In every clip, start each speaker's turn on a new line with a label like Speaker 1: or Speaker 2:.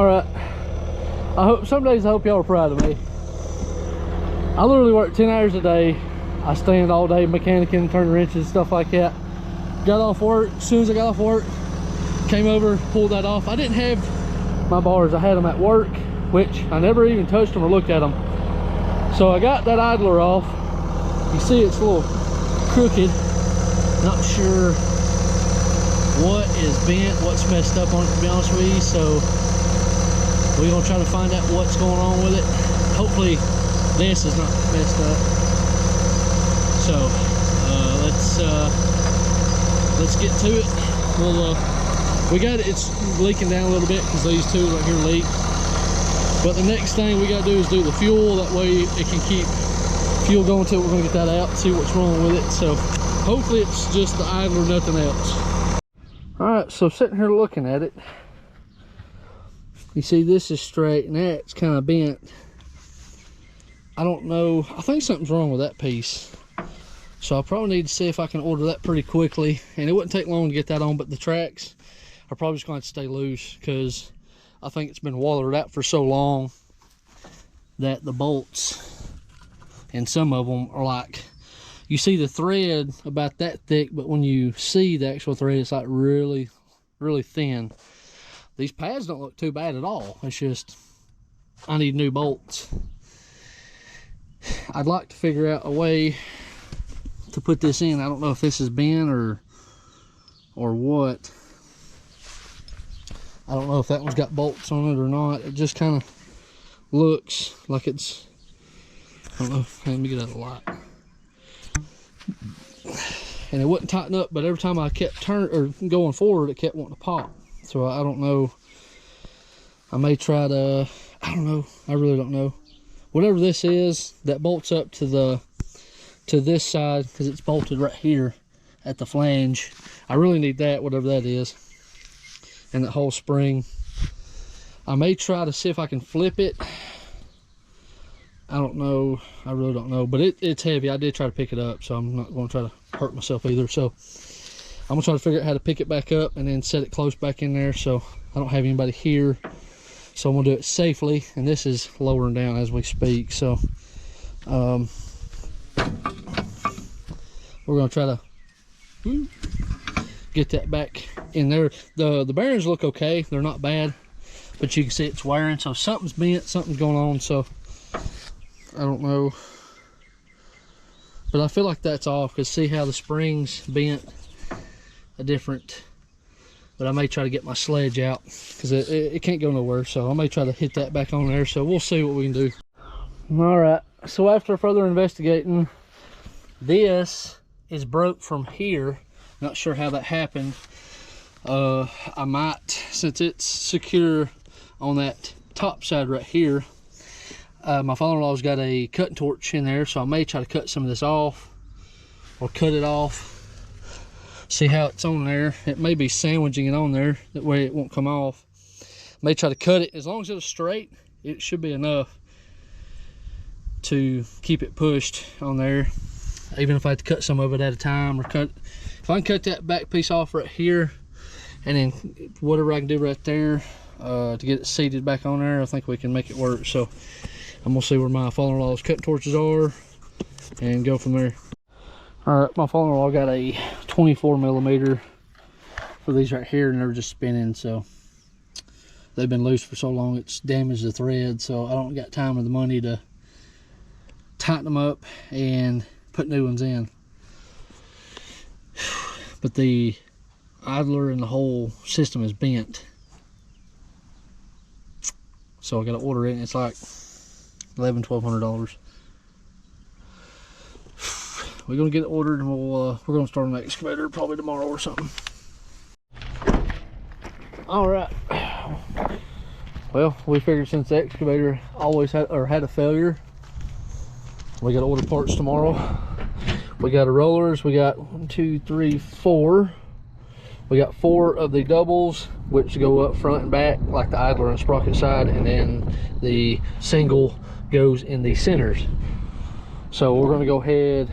Speaker 1: All right. Some days I hope y'all are proud of me. I literally work 10 hours a day. I stand all day mechanicking, turning wrenches, stuff like that. Got off work. As soon as I got off work, came over, pulled that off. I didn't have my bars. I had them at work, which I never even touched them or looked at them. So I got that idler off. You see it's a little crooked. Not sure what is bent, what's messed up on it, to be honest with you. So we're gonna try to find out what's going on with it. Hopefully this is not messed up. So let's get to it. We got it. It's leaking down a little bit because these two right here leak. But the next thing we got to do is do the fuel. That way it can keep fuel going till we're going to get that out and see what's wrong with it. So hopefully it's just the idler, nothing else. All right, so sitting here looking at it, you see this is straight and that's kind of bent. I don't know. I think something's wrong with that piece. So I probably need to see if I can order that pretty quickly. And it wouldn't take long to get that on, but the tracks are probably just going to stay loose because I think it's been watered out for so long that the bolts, and some of them are like, you see the thread about that thick, but when you see the actual thread, it's like really, really thin. These pads don't look too bad at all. It's just, I need new bolts. I'd like to figure out a way to put this in. I don't know if this is bent or what. I don't know if that one's got bolts on it or not. It just kind of looks like it's, I don't know. Let me get out of the light. And it wouldn't tighten up, but every time I kept turning or going forward, it kept wanting to pop. So I don't know. I may try to, I don't know. I really don't know. Whatever this is, that bolts up to this side because it's bolted right here at the flange. I really need that, whatever that is. And that whole spring. I may try to see if I can flip it. I don't know. I really don't know. But it's heavy. I did try to pick it up, so I'm not going to try to hurt myself either. So I'm going to try to figure out how to pick it back up and then set it close back in there so I don't have anybody here. So I'm going to do it safely. And this is lowering down as we speak. So we're going to try to get that back in there. The bearings look okay. They're not bad. But you can see it's wearing. So something's bent. Something's going on. So I don't know. But I feel like that's off. Because see how the spring's bent a different. But I may try to get my sledge out. Because it can't go nowhere. So I may try to hit that back on there. So we'll see what we can do. Alright. So after further investigating, this is broke from here. Not sure how that happened. I might, since it's secure on that top side right here, my father-in-law's got a cutting torch in there, so I may try to cut some of this off or cut it off. See how it's on there. It may be sandwiching it on there, that way it won't come off. May try to cut it. As long as it's straight, it should be enough to keep it pushed on there. Even if I have to cut some of it at a time, or if I can cut that back piece off right here, and then whatever I can do right there to get it seated back on there, I think we can make it work. So I'm gonna see where my father-in-law's cutting torches are and go from there. All right, my father-in-law got a 24mm for these right here, and they're just spinning, so they've been loose for so long it's damaged the thread. So I don't got time or the money to tighten them up and put new ones in. But the idler and the whole system is bent, so I gotta order it, and it's like $1,200. We're gonna get it ordered, and we're gonna start an excavator probably tomorrow or something. All right, well, we figured since the excavator always had a failure, we gotta order parts tomorrow. We got rollers. We got 1, 2, 3, 4. We got 4 of the doubles, which go up front and back, like the idler and sprocket side, and then the single goes in the centers. So we're going to go ahead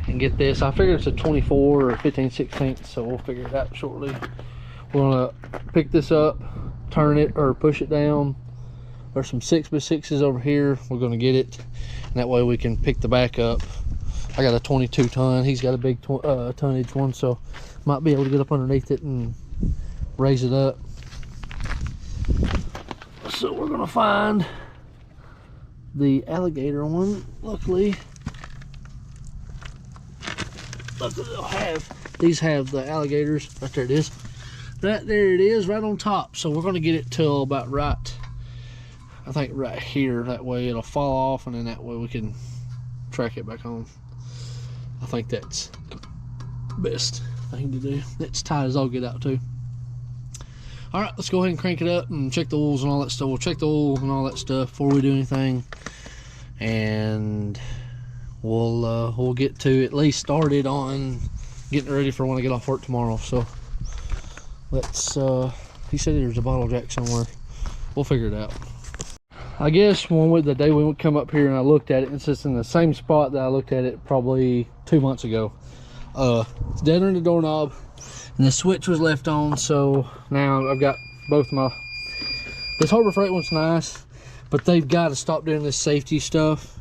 Speaker 1: and get this. I figure it's a 24 or 15/16, so we'll figure it out shortly. We're gonna pick this up, turn it or push it down. There's some 6x6s over here. We're gonna get it, and that way we can pick the back up. I got a 22 ton. He's got a big tonnage one, so might be able to get up underneath it and raise it up. So we're gonna find the alligator one. Luckily they'll have, these have the alligators. Right there it is. Right there it is, right on top. So we're gonna get it till about right, I think right here. That way it'll fall off, and then that way we can track it back on. I think that's the best thing to do. It's tight as all get out too. All right, let's go ahead and crank it up and check the oils and all that stuff. We'll check the oil and all that stuff before we do anything, and we'll get to at least started on getting ready for when I get off work tomorrow. So let's he said there's a bottle jack somewhere. We'll figure it out. I guess the day we would come up here and I looked at it, it's just in the same spot that I looked at it probably 2 months ago. It's dead under the doorknob, and the switch was left on. So now I've got both my, this Harbor Freight one's nice, but they've got to stop doing this safety stuff.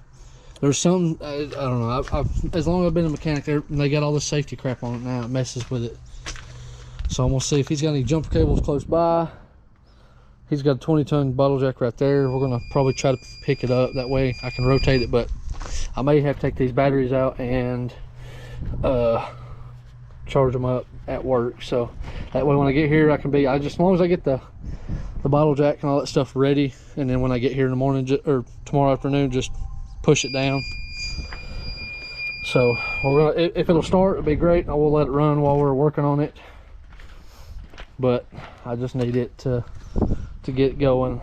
Speaker 1: There's some, I don't know, as long as I've been a mechanic, they got all this safety crap on it now. It messes with it. So I'm gonna see if he's got any jumper cables close by. He's got a 20-ton bottle jack right there. We're gonna probably try to pick it up, that way I can rotate it, but I may have to take these batteries out and charge them up at work. So that way when I get here, I can be, as long as I get the bottle jack and all that stuff ready, and then when I get here in the morning or tomorrow afternoon, just push it down. So we're gonna, if it'll start, it'll be great. I will let it run while we're working on it, but I just need it to get going.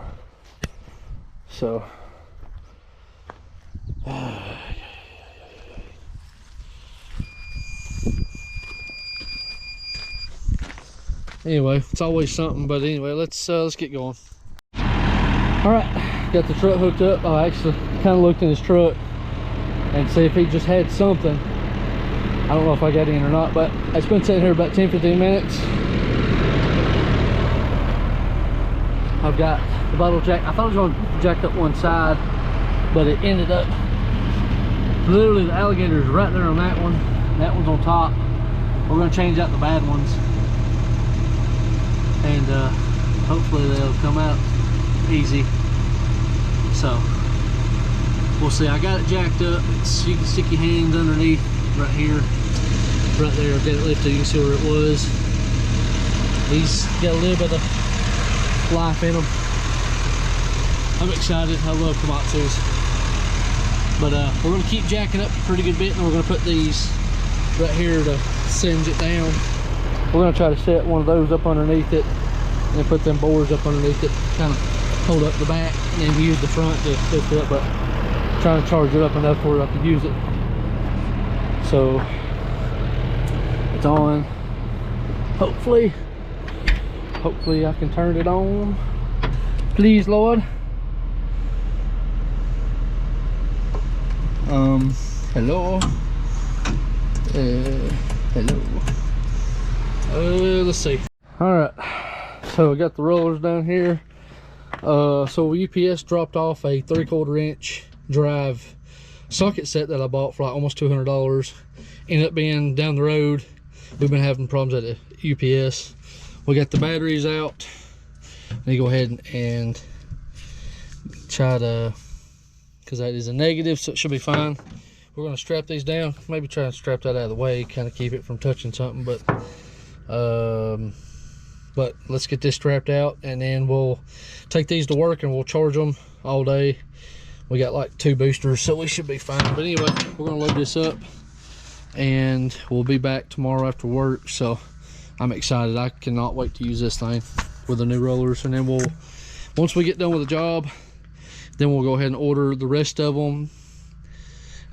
Speaker 1: So anyway, it's always something. But anyway, let's get going. All right, got the truck hooked up. I actually kind of looked in his truck and see if he just had something. I don't know if I got in or not, but it's been sitting here about 10-15 minutes. I've got the bottle jack. I thought I was going to jack up one side, but it ended up, literally the alligator is right there on that one. That one's on top. We're going to change out the bad ones, and hopefully they'll come out easy. So we'll see. I got it jacked up. You can stick your hands underneath right here, right there. I've got it lifted. You can see where it was. He's got a little bit of life in them. I'm excited. I love Komatsus. But we're going to keep jacking up a pretty good bit, and we're going to put these right here to singe it down. We're going to try to set one of those up underneath it, and then put them boards up underneath it, kind of hold up the back, and then use the front to lift it up, but trying to charge it up enough where I can use it. So it's on. Hopefully I can turn it on. Please, Lord. Hello. Hello. Let's see. All right. So we got the rollers down here. So UPS dropped off a 3/4 inch drive socket set that I bought for like almost $200. Ended up being down the road. We've been having problems at the UPS. We got the batteries out. Let me go ahead and try to, because that is a negative, so it should be fine. We're going to strap these down. Maybe try and strap that out of the way, kind of keep it from touching something. But let's get this strapped out, and then we'll take these to work and we'll charge them all day. We got like 2 boosters, so we should be fine. But anyway, we're going to load this up, and we'll be back tomorrow after work. So I'm excited. I cannot wait to use this thing with the new rollers. And then once we get done with the job, then we'll go ahead and order the rest of them.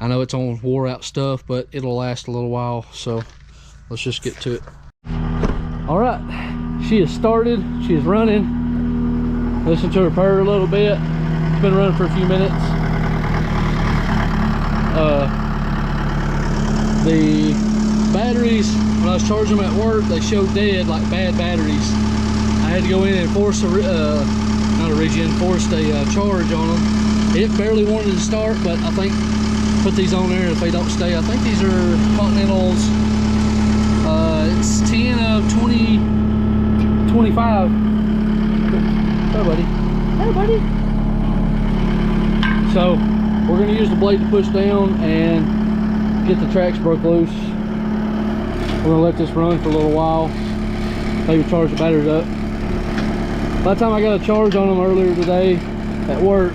Speaker 1: I know it's on wore out stuff, but it'll last a little while. So let's just get to it. All right, she has started. She is running. Listen to her purr a little bit. It's been running for a few minutes. The batteries, when I was charging them at work, they showed dead, like bad batteries. I had to go in and force a, not a regen, forced a charge on them. It barely wanted to start, but I think, put these on there if they don't stay. I think these are Continentals. It's 10 of 20, 25. Hey buddy. Hey buddy. So we're gonna use the blade to push down and get the tracks broke loose. We're gonna let this run for a little while, maybe charge the batteries up. By the time I got a charge on them earlier today at work,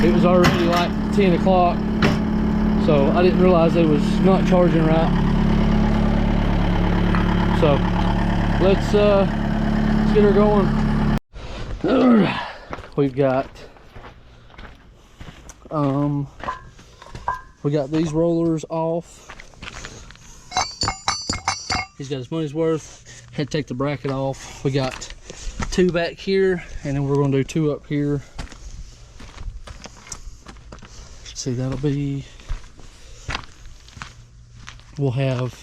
Speaker 1: it was already like 10 o'clock. So I didn't realize it was not charging right. So let's get her going. We've got we got these rollers off. He's got his money's worth. Had to take the bracket off. We got 2 back here, and then we're going to do 2 up here. See, that'll be, we'll have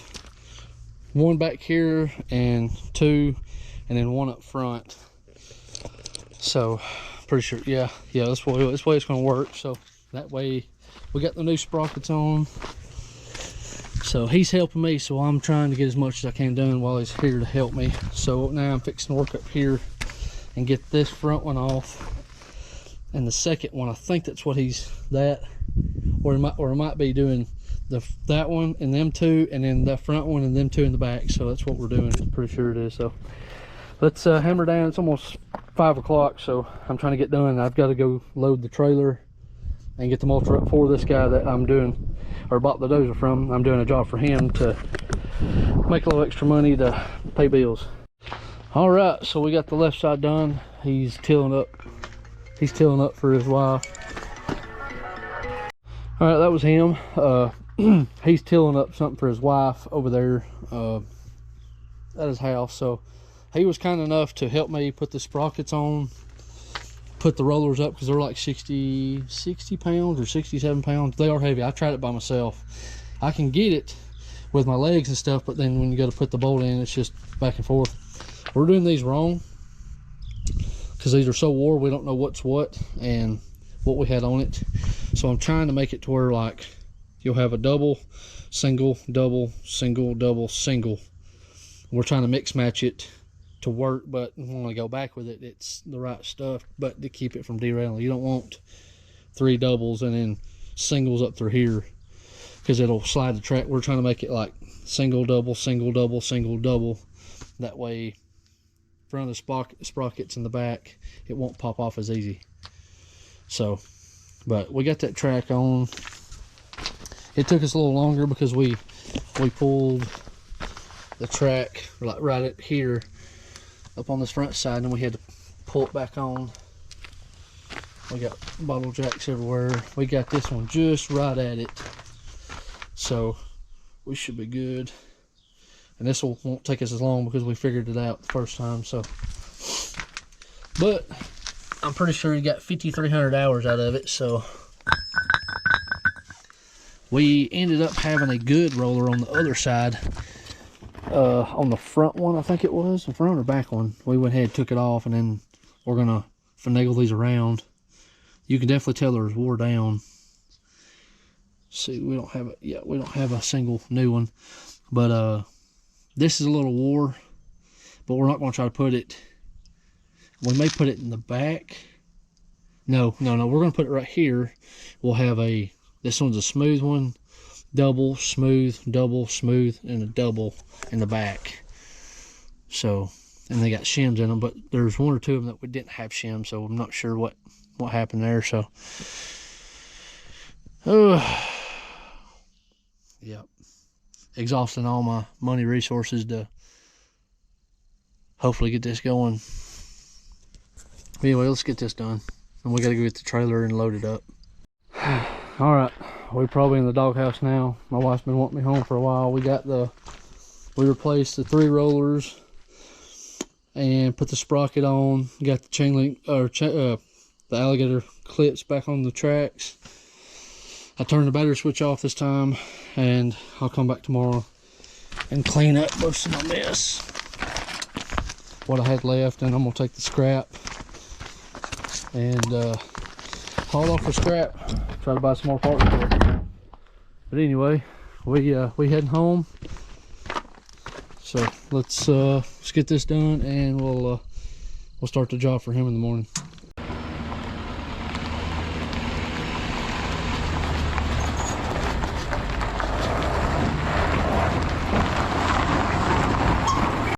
Speaker 1: 1 back here and 2, and then 1 up front. So pretty sure, yeah, this way it's going to work. So that way we got the new sprockets on. So he's helping me, so I'm trying to get as much as I can done while he's here to help me. So now I'm fixing to work up here and get this front one off, and the second one, I think that's what he's or it might be doing that one and them 2, and then the front one and them 2 in the back. So that's what we're doing. Pretty sure it is. So let's hammer down. It's almost 5 o'clock, so I'm trying to get done. I've got to go load the trailer and get the mulcher up for this guy that I'm doing, or bought the dozer from. I'm doing a job for him to make a little extra money to pay bills. All right, so we got the left side done. He's tilling up. He's tilling up for his wife. All right, that was him. He's tilling up something for his wife over there at his house. So he was kind enough to help me put the sprockets on, put the rollers up, because they're like 60 pounds or 67 pounds. They are heavy. I tried it by myself. I can get it with my legs and stuff, but then when you go to put the bolt in, it's just back and forth. We're doing these wrong because these are so wore, we don't know what's what and what we had on it. So I'm trying to make it to where, like, you'll have a double, single, double, single, double, single. We're trying to mix match it to work, but when we go back with it, it's the right stuff, but to keep it from derailing. You don't want 3 doubles and then singles up through here, because it'll slide the track. We're trying to make it like single, double, single, double, single, double. That way, front of the sprockets in the back, it won't pop off as easy. So, but we got that track on. It took us a little longer because we pulled the track like right at here up on this front side, and then we had to pull it back on. We got bottle jacks everywhere. We got this one just right at it, so we should be good. And this won't take us as long because we figured it out the first time. So, but I'm pretty sure he got 5,300 hours out of it. So we ended up having a good roller on the other side. On the front one, I think it was the front or back one, we went ahead and took it off, and then we're gonna finagle these around. You can definitely tell they're wore down. See, we don't have we don't have a single new one, but this is a little wore, but we're not going to try to put it, we may put it in the back. No, we're going to put it right here. We'll have this one's a smooth one, double, smooth, and a double in the back. So, and they got shims in them, but there's 1 or 2 of them that we didn't have shims, so I'm not sure what happened there. So, yep, exhausting all my money resources to hopefully get this going. Anyway, let's get this done, and we got to go get the trailer and load it up. All right, we're probably in the doghouse now. My wife's been wanting me home for a while. We replaced the 3 rollers and put the sprocket on. Got the chain link, or the alligator clips back on the tracks. I turned the battery switch off this time, and I'll come back tomorrow and clean up most of my mess. What I had left, and I'm gonna take the scrap and haul off for scrap. Try to buy some more parts for it. But anyway, we heading home. So let's get this done, and we'll start the job for him in the morning.